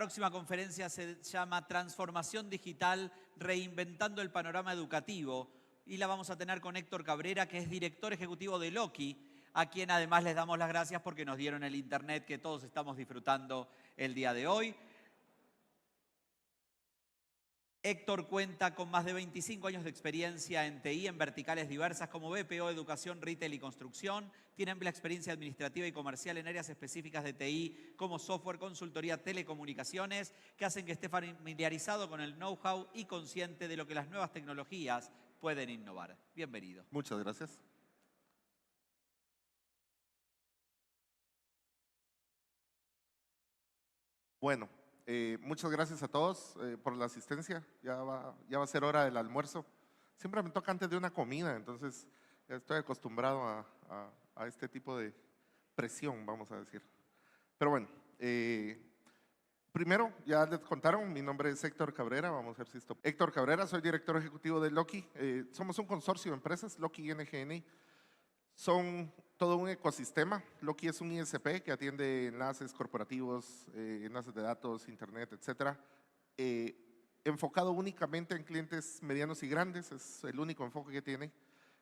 próxima conferencia se llama Transformación Digital, reinventando el panorama educativo. Y la vamos a tener con Héctor Cabrera, que es director ejecutivo de Loki, a quien además les damos las gracias porque nos dieron el internet que todos estamos disfrutando el día de hoy. Héctor cuenta con más de 25 años de experiencia en TI en verticales diversas como BPO, Educación, Retail y Construcción. Tiene amplia experiencia administrativa y comercial en áreas específicas de TI como software, consultoría, telecomunicaciones, que hacen que esté familiarizado con el know-how y consciente de lo que las nuevas tecnologías pueden innovar. Bienvenido. Muchas gracias. Bueno. Muchas gracias a todos por la asistencia. Ya va a ser hora del almuerzo. Siempre me toca antes de una comida, entonces ya estoy acostumbrado a este tipo de presión, vamos a decir. Pero bueno, primero, ya les contaron, mi nombre es Héctor Cabrera, vamos a ver si esto… Héctor Cabrera, soy director ejecutivo de Loki. Somos un consorcio de empresas, Loki y NGN. Son todo un ecosistema. Loki es un ISP que atiende enlaces corporativos, enlaces de datos, internet, etcétera, enfocado únicamente en clientes medianos y grandes, es el único enfoque que tiene.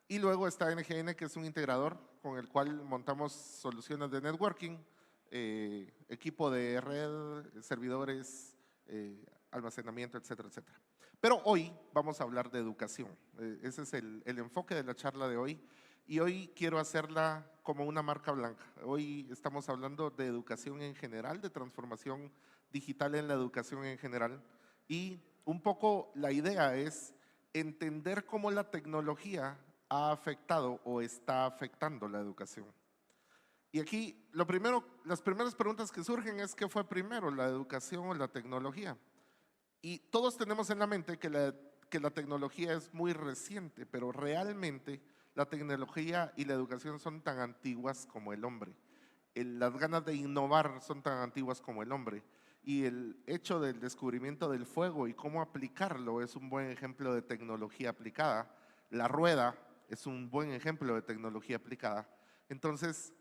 Y luego está NGN, que es un integrador con el cual montamos soluciones de networking, equipo de red, servidores, almacenamiento, etcétera, etcétera. Pero hoy vamos a hablar de educación. Ese es el enfoque de la charla de hoy. Y hoy quiero hacerla como una marca blanca. Hoy estamos hablando de educación en general, de transformación digital en la educación en general. Y un poco la idea es entender cómo la tecnología ha afectado o está afectando la educación. Y aquí las primeras preguntas que surgen es ¿qué fue primero, la educación o la tecnología? Y todos tenemos en la mente que la tecnología es muy reciente, pero realmente la tecnología y la educación son tan antiguas como el hombre. Las ganas de innovar son tan antiguas como el hombre. Y el hecho del descubrimiento del fuego y cómo aplicarlo es un buen ejemplo de tecnología aplicada. La rueda es un buen ejemplo de tecnología aplicada. Entonces,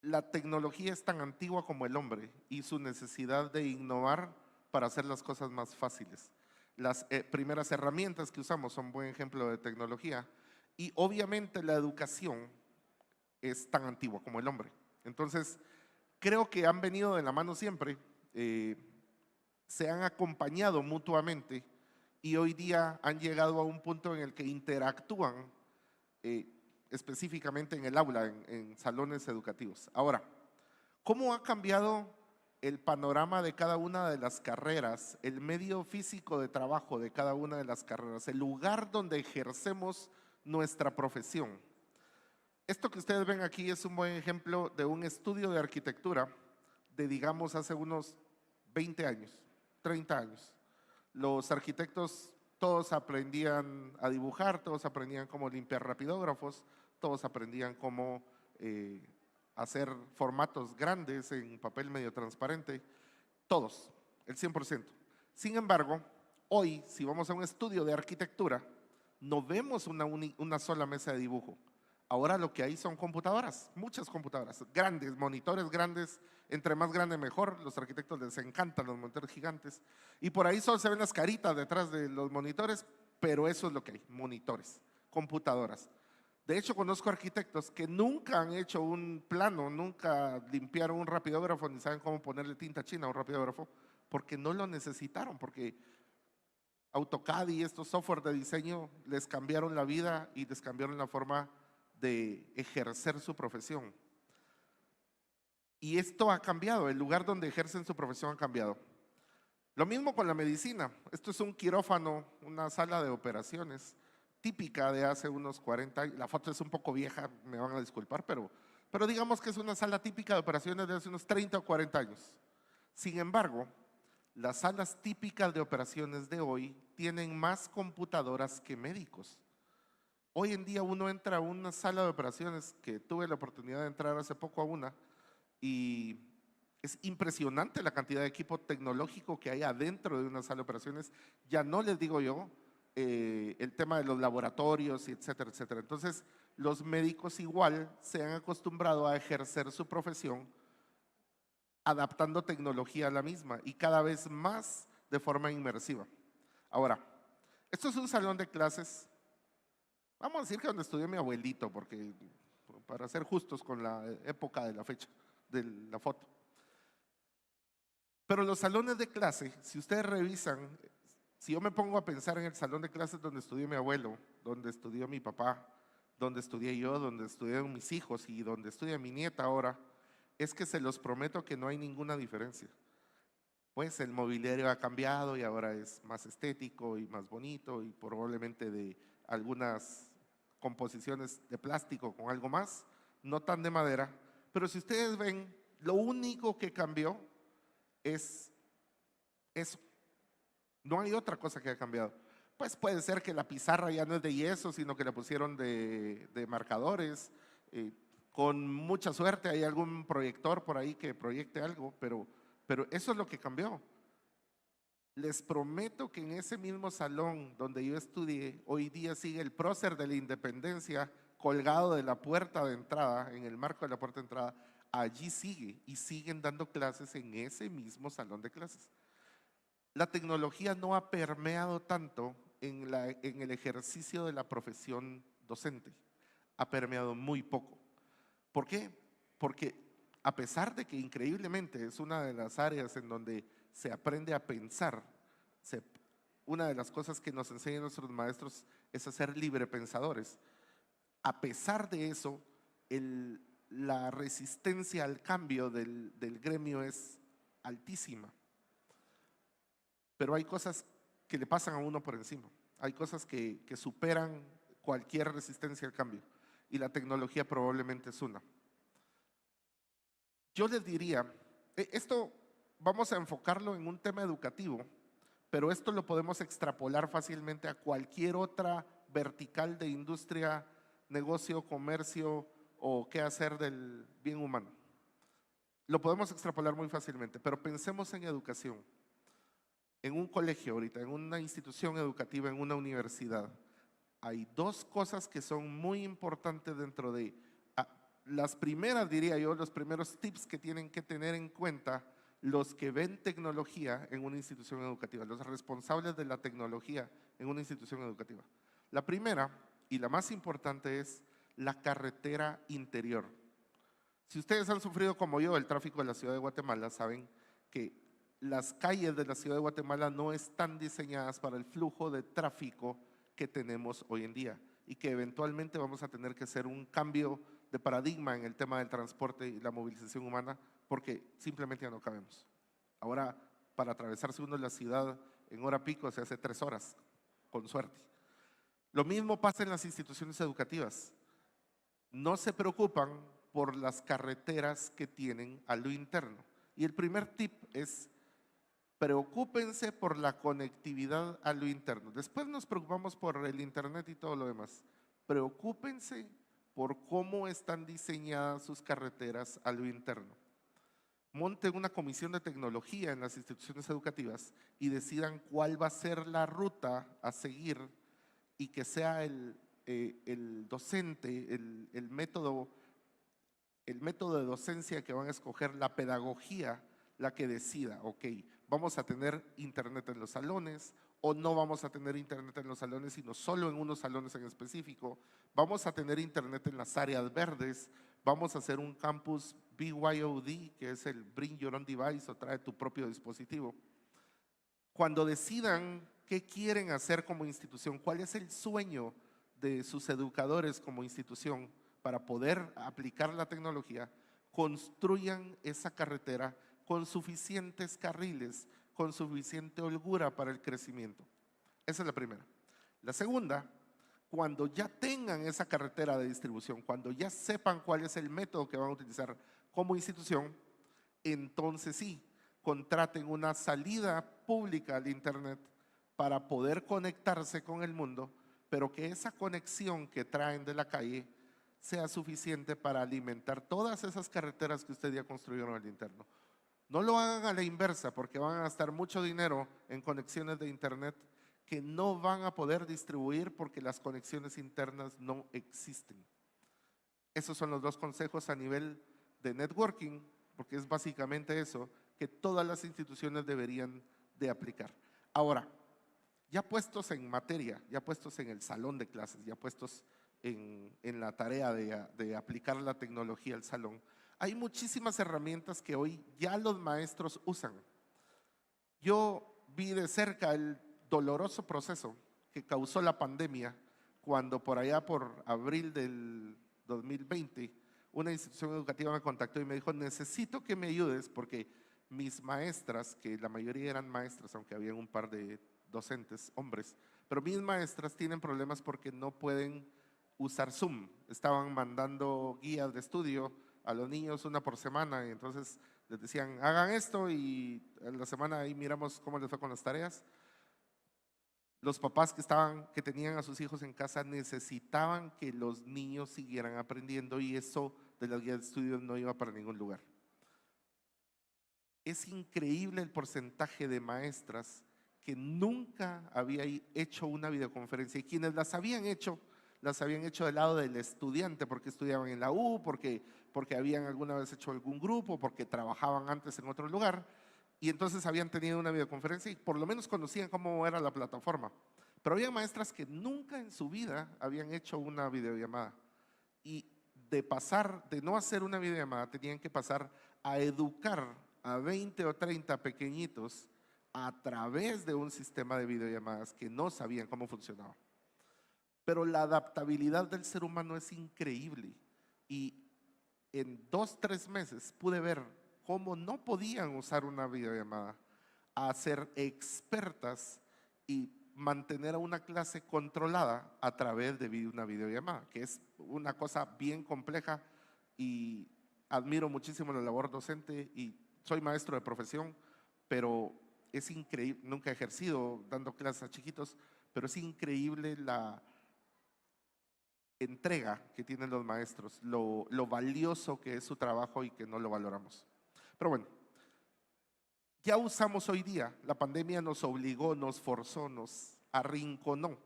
la tecnología es tan antigua como el hombre y su necesidad de innovar para hacer las cosas más fáciles. Las primeras herramientas que usamos son un buen ejemplo de tecnología. Y obviamente la educación es tan antigua como el hombre. Entonces, creo que han venido de la mano siempre, se han acompañado mutuamente y hoy día han llegado a un punto en el que interactúan específicamente en el aula, en salones educativos. Ahora, ¿cómo ha cambiado el panorama de cada una de las carreras, el medio físico de trabajo de cada una de las carreras, el lugar donde ejercemos nuestra profesión? Esto que ustedes ven aquí es un buen ejemplo de un estudio de arquitectura de, digamos, hace unos 20 años, 30 años. Los arquitectos todos aprendían a dibujar, todos aprendían cómo limpiar rapidógrafos, todos aprendían cómo hacer formatos grandes en papel medio transparente, todos, el 100%. Sin embargo, hoy, si vamos a un estudio de arquitectura, no vemos una sola mesa de dibujo. Ahora lo que hay son computadoras, muchas computadoras, grandes, monitores grandes, entre más grande mejor. Los arquitectos les encantan los monitores gigantes. Y por ahí solo se ven las caritas detrás de los monitores, pero eso es lo que hay, monitores, computadoras. De hecho, conozco arquitectos que nunca han hecho un plano, nunca limpiaron un rapidógrafo, ni saben cómo ponerle tinta china a un rapidógrafo, porque no lo necesitaron, porque AutoCAD y estos software de diseño les cambiaron la vida y les cambiaron la forma de ejercer su profesión. Y esto ha cambiado, el lugar donde ejercen su profesión ha cambiado. Lo mismo con la medicina. Esto es un quirófano, una sala de operaciones típica de hace unos 40 años. La foto es un poco vieja, me van a disculpar, pero digamos que es una sala típica de operaciones de hace unos 30 o 40 años. Sin embargo, las salas típicas de operaciones de hoy tienen más computadoras que médicos. Hoy en día uno entra a una sala de operaciones, que tuve la oportunidad de entrar hace poco a una, y es impresionante la cantidad de equipo tecnológico que hay adentro de una sala de operaciones. Ya no les digo yo el tema de los laboratorios, y etcétera, etcétera. Entonces, los médicos igual se han acostumbrado a ejercer su profesión adaptando tecnología a la misma y cada vez más de forma inmersiva. Ahora, esto es un salón de clases, vamos a decir que donde estudió mi abuelito, porque para ser justos con la época de la fecha de la foto. Pero los salones de clase, si ustedes revisan, si yo me pongo a pensar en el salón de clases donde estudió mi abuelo, donde estudió mi papá, donde estudié yo, donde estudiaron mis hijos y donde estudia mi nieta ahora, es que se los prometo que no hay ninguna diferencia. Pues el mobiliario ha cambiado y ahora es más estético y más bonito y probablemente de algunas composiciones de plástico con algo más, no tan de madera. Pero si ustedes ven, lo único que cambió es eso. No hay otra cosa que haya cambiado. Pues puede ser que la pizarra ya no es de yeso, sino que la pusieron de marcadores. Con mucha suerte hay algún proyector por ahí que proyecte algo, pero eso es lo que cambió. Les prometo que en ese mismo salón donde yo estudié, hoy día sigue el prócer de la Independencia colgado de la puerta de entrada, en el marco de la puerta de entrada. Allí sigue y siguen dando clases en ese mismo salón de clases. La tecnología no ha permeado tanto en el ejercicio de la profesión docente, ha permeado muy poco. ¿Por qué? Porque a pesar de que increíblemente es una de las áreas en donde se aprende a pensar, una de las cosas que nos enseñan nuestros maestros es a ser librepensadores. A pesar de eso, la resistencia al cambio del gremio es altísima. Pero hay cosas que le pasan a uno por encima. Hay cosas que superan cualquier resistencia al cambio. Y la tecnología probablemente es una. Yo les diría, esto vamos a enfocarlo en un tema educativo, pero esto lo podemos extrapolar fácilmente a cualquier otra vertical de industria, negocio, comercio o qué hacer del bien humano. Lo podemos extrapolar muy fácilmente, pero pensemos en educación. En un colegio ahorita, en una institución educativa, en una universidad, hay dos cosas que son muy importantes dentro de las primeras, diría yo, los primeros tips que tienen que tener en cuenta los que ven tecnología en una institución educativa, los responsables de la tecnología en una institución educativa. La primera y la más importante es la carretera interior. Si ustedes han sufrido como yo el tráfico de la ciudad de Guatemala, saben que las calles de la ciudad de Guatemala no están diseñadas para el flujo de tráfico que tenemos hoy en día y que eventualmente vamos a tener que hacer un cambio de paradigma en el tema del transporte y la movilización humana porque simplemente ya no cabemos. Ahora, para atravesarse uno la ciudad en hora pico se hace 3 horas, con suerte. Lo mismo pasa en las instituciones educativas. No se preocupan por las carreteras que tienen a lo interno. Y el primer tip es preocúpense por la conectividad a lo interno. Después nos preocupamos por el internet y todo lo demás. Preocúpense por cómo están diseñadas sus carreteras a lo interno. Monten una comisión de tecnología en las instituciones educativas y decidan cuál va a ser la ruta a seguir y que sea el docente, el método de docencia que van a escoger, la pedagogía, la que decida, ok, vamos a tener internet en los salones o no vamos a tener internet en los salones, sino solo en unos salones en específico, vamos a tener internet en las áreas verdes, vamos a hacer un campus BYOD, que es el Bring Your Own Device o trae tu propio dispositivo. Cuando decidan qué quieren hacer como institución, cuál es el sueño de sus educadores como institución para poder aplicar la tecnología, construyan esa carretera con suficientes carriles, con suficiente holgura para el crecimiento. Esa es la primera. La segunda, cuando ya tengan esa carretera de distribución, cuando ya sepan cuál es el método que van a utilizar como institución, entonces sí, contraten una salida pública al internet para poder conectarse con el mundo, pero que esa conexión que traen de la calle sea suficiente para alimentar todas esas carreteras que ustedes ya construyeron al interno. No lo hagan a la inversa porque van a gastar mucho dinero en conexiones de internet que no van a poder distribuir porque las conexiones internas no existen. Esos son los dos consejos a nivel de networking porque es básicamente eso que todas las instituciones deberían de aplicar. Ahora, ya puestos en materia, ya puestos en el salón de clases, ya puestos en la tarea de aplicar la tecnología al salón, hay muchísimas herramientas que hoy ya los maestros usan. Yo vi de cerca el doloroso proceso que causó la pandemia cuando por allá por abril del 2020 una institución educativa me contactó y me dijo: necesito que me ayudes porque mis maestras, que la mayoría eran maestras, aunque había un par de docentes hombres, pero mis maestras tienen problemas porque no pueden usar Zoom. Estaban mandando guías de estudio a los niños una por semana y entonces les decían: hagan esto, y en la semana ahí miramos cómo les fue con las tareas. Los papás que tenían a sus hijos en casa necesitaban que los niños siguieran aprendiendo, y eso de las guías de estudio no iba para ningún lugar. Es increíble el porcentaje de maestras que nunca había hecho una videoconferencia, y quienes las habían hecho del lado del estudiante, porque estudiaban en la U, porque habían alguna vez hecho algún grupo, porque trabajaban antes en otro lugar, y entonces habían tenido una videoconferencia y por lo menos conocían cómo era la plataforma. Pero había maestras que nunca en su vida habían hecho una videollamada, y de no hacer una videollamada, tenían que pasar a educar a 20 o 30 pequeñitos a través de un sistema de videollamadas que no sabían cómo funcionaba. Pero la adaptabilidad del ser humano es increíble, y en 2 o 3 meses pude ver cómo no podían usar una videollamada a ser expertas y mantener a una clase controlada a través de una videollamada, que es una cosa bien compleja, y admiro muchísimo la labor docente y soy maestro de profesión, pero es increíble, nunca he ejercido dando clases a chiquitos, pero es increíble la entrega que tienen los maestros, lo valioso que es su trabajo y que no lo valoramos. Pero bueno, ya usamos hoy día, la pandemia nos obligó, nos forzó, nos arrinconó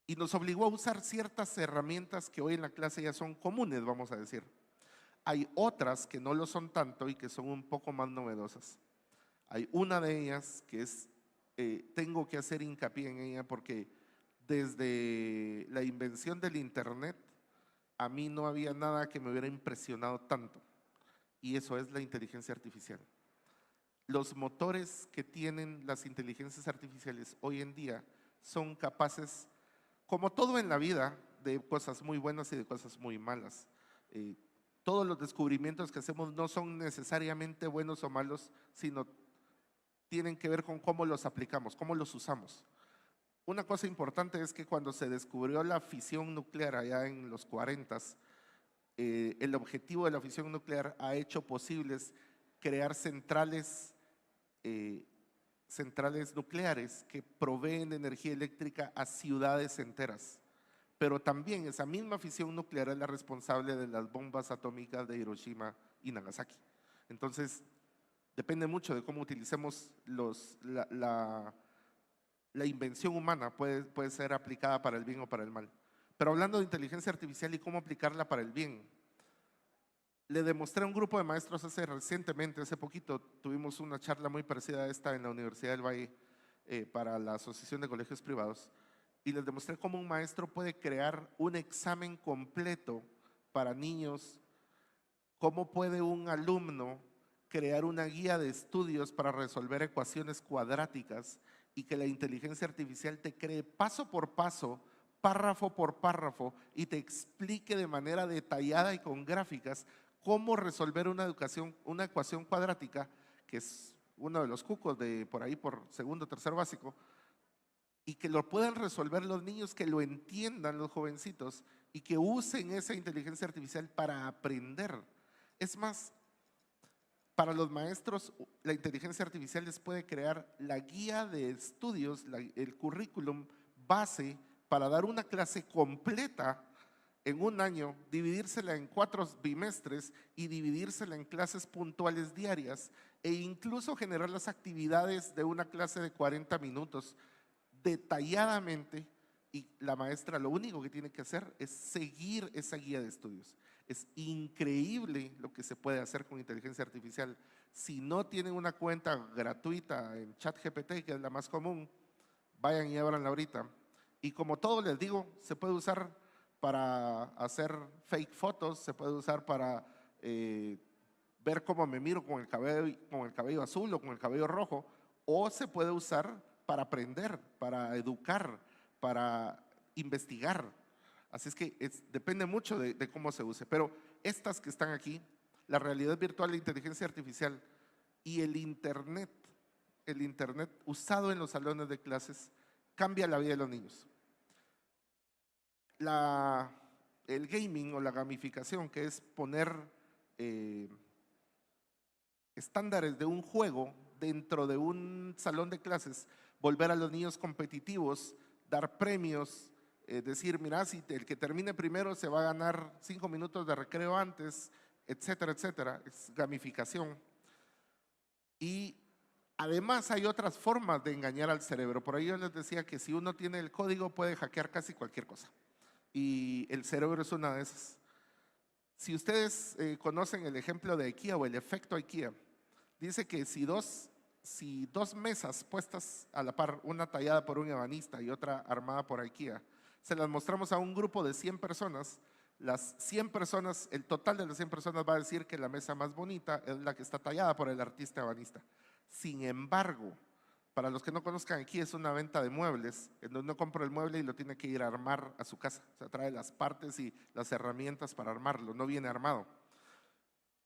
y nos obligó a usar ciertas herramientas que hoy en la clase ya son comunes, vamos a decir. Hay otras que no lo son tanto y que son un poco más novedosas. Hay una de ellas que es, tengo que hacer hincapié en ella porque desde la invención del internet a mí no había nada que me hubiera impresionado tanto, y eso es la inteligencia artificial. Los motores que tienen las inteligencias artificiales hoy en día son capaces, como todo en la vida, de cosas muy buenas y de cosas muy malas. Todos los descubrimientos que hacemos no son necesariamente buenos o malos, sino tienen que ver con cómo los aplicamos, cómo los usamos. Una cosa importante es que cuando se descubrió la fisión nuclear allá en los 40s, el objetivo de la fisión nuclear ha hecho posibles crear centrales nucleares que proveen de energía eléctrica a ciudades enteras. Pero también esa misma fisión nuclear es la responsable de las bombas atómicas de Hiroshima y Nagasaki. Entonces, depende mucho de cómo utilicemos la invención humana, puede ser aplicada para el bien o para el mal. Pero hablando de inteligencia artificial y cómo aplicarla para el bien, le demostré a un grupo de maestros hace poquito, tuvimos una charla muy parecida a esta en la Universidad del Valle para la Asociación de Colegios Privados, y les demostré cómo un maestro puede crear un examen completo para niños, cómo puede un alumno crear una guía de estudios para resolver ecuaciones cuadráticas, y que la inteligencia artificial te cree paso por paso, párrafo por párrafo, y te explique de manera detallada y con gráficas cómo resolver una ecuación cuadrática, que es uno de los cucos de por ahí por segundo o tercer básico, y que lo puedan resolver los niños, que lo entiendan los jovencitos y que usen esa inteligencia artificial para aprender. Es más, para los maestros, la inteligencia artificial les puede crear la guía de estudios, el currículum base para dar una clase completa en un año, dividírsela en 4 bimestres y dividírsela en clases puntuales diarias, e incluso generar las actividades de una clase de 40 minutos detalladamente y la maestra lo único que tiene que hacer es seguir esa guía de estudios. Es increíble lo que se puede hacer con inteligencia artificial. Si no tienen una cuenta gratuita en ChatGPT, que es la más común, vayan y ábranla ahorita. Y como todo les digo, se puede usar para hacer fake fotos, se puede usar para ver cómo me miro con el cabello azul o con el cabello rojo, o se puede usar para aprender, para educar, para investigar. Así es que depende mucho de cómo se use. Pero estas que están aquí, la realidad virtual, la inteligencia artificial y el internet usado en los salones de clases, cambia la vida de los niños. El gaming o la gamificación, que es poner estándares de un juego dentro de un salón de clases, volver a los niños competitivos, dar premios, decir, mira, si el que termine primero se va a ganar 5 minutos de recreo antes, etcétera, etcétera. Es gamificación. Y además hay otras formas de engañar al cerebro. Por ahí yo les decía que si uno tiene el código puede hackear casi cualquier cosa. Y el cerebro es una de esas. Si ustedes conocen el ejemplo de IKEA o el efecto IKEA, dice que si dos mesas puestas a la par, una tallada por un ebanista y otra armada por IKEA, se las mostramos a un grupo de 100 personas, las 100 personas, el total de las 100 personas va a decir que la mesa más bonita es la que está tallada por el artista ebanista. Sin embargo, para los que no conozcan, aquí es una venta de muebles, en donde uno compra el mueble y lo tiene que ir a armar a su casa. O sea, trae las partes y las herramientas para armarlo, no viene armado.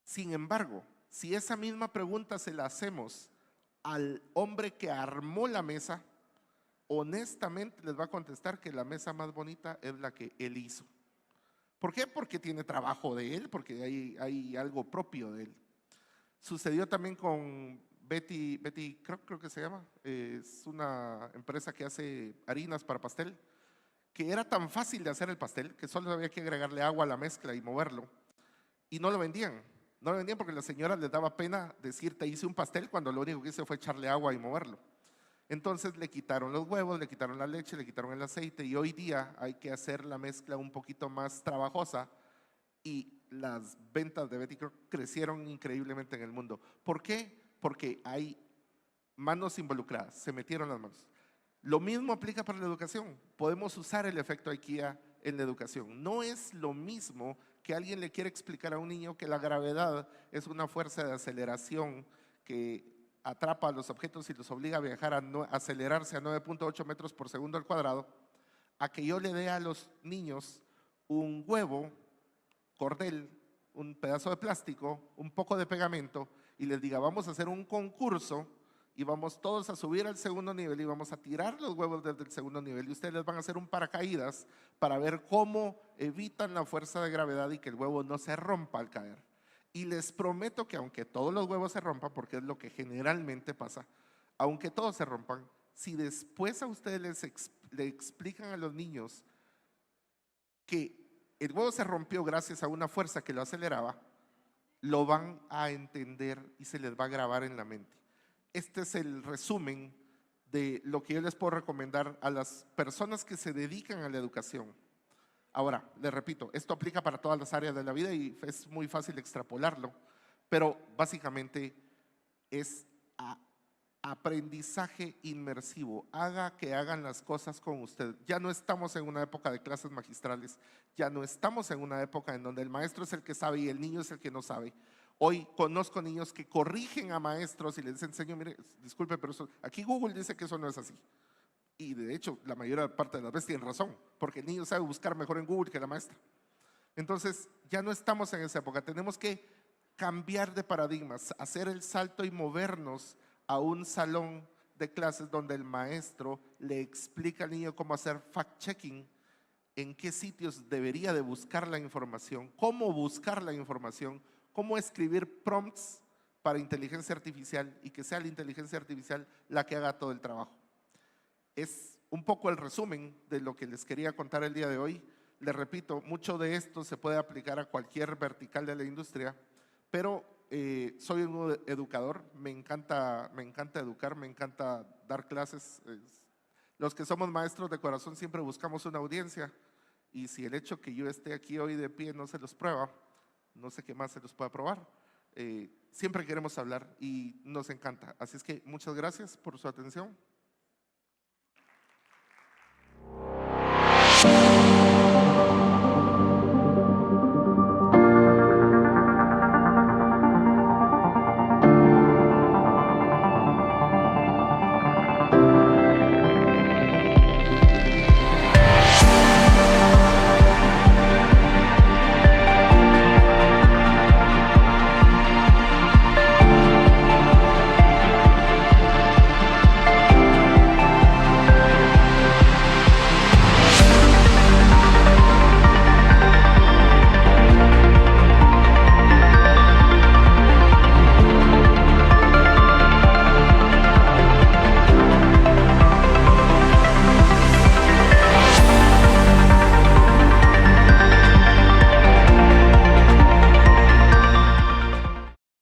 Sin embargo, si esa misma pregunta se la hacemos al hombre que armó la mesa, honestamente les va a contestar que la mesa más bonita es la que él hizo. ¿Por qué? Porque tiene trabajo de él, porque hay algo propio de él. Sucedió también con Betty creo que se llama, es una empresa que hace harinas para pastel, que era tan fácil de hacer el pastel que solo había que agregarle agua a la mezcla y moverlo, y no lo vendían. No lo vendían porque a la señora les daba pena decir te hice un pastel cuando lo único que hice fue echarle agua y moverlo. Entonces le quitaron los huevos, le quitaron la leche, le quitaron el aceite, y hoy día hay que hacer la mezcla un poquito más trabajosa, y las ventas de Betty crecieron increíblemente en el mundo. ¿Por qué? Porque hay manos involucradas, se metieron las manos. Lo mismo aplica para la educación. Podemos usar el efecto IKEA en la educación. No es lo mismo que alguien le quiera explicar a un niño que la gravedad es una fuerza de aceleración que atrapa a los objetos y los obliga a viajar a acelerarse a 9.8 metros por segundo al cuadrado, a que yo le dé a los niños un huevo, cordel, un pedazo de plástico, un poco de pegamento, y les diga, vamos a hacer un concurso y vamos todos a subir al segundo nivel y vamos a tirar los huevos desde el segundo nivel, y ustedes les van a hacer un paracaídas para ver cómo evitan la fuerza de gravedad y que el huevo no se rompa al caer. Y les prometo que aunque todos los huevos se rompan, porque es lo que generalmente pasa, aunque todos se rompan, si después a ustedes le explican a los niños que el huevo se rompió gracias a una fuerza que lo aceleraba, lo van a entender y se les va a grabar en la mente. Este es el resumen de lo que yo les puedo recomendar a las personas que se dedican a la educación. Ahora, les repito, esto aplica para todas las áreas de la vida y es muy fácil extrapolarlo, pero básicamente es aprendizaje inmersivo. Haga que hagan las cosas con usted. Ya no estamos en una época de clases magistrales, ya no estamos en una época en donde el maestro es el que sabe y el niño es el que no sabe. Hoy conozco niños que corrigen a maestros y les enseño, mire, disculpe, pero aquí Google dice que eso no es así. Y de hecho, la mayor parte de las veces tienen razón, porque el niño sabe buscar mejor en Google que la maestra. Entonces, ya no estamos en esa época. Tenemos que cambiar de paradigmas, hacer el salto y movernos a un salón de clases donde el maestro le explica al niño cómo hacer fact-checking, en qué sitios debería de buscar la información, cómo buscar la información, cómo escribir prompts para inteligencia artificial y que sea la inteligencia artificial la que haga todo el trabajo. Es un poco el resumen de lo que les quería contar el día de hoy. Les repito, mucho de esto se puede aplicar a cualquier vertical de la industria, pero soy un educador, me encanta educar, me encanta dar clases. Los que somos maestros de corazón siempre buscamos una audiencia, y si el hecho que yo esté aquí hoy de pie no se los prueba, no sé qué más se los pueda probar. Siempre queremos hablar y nos encanta. Así es que muchas gracias por su atención.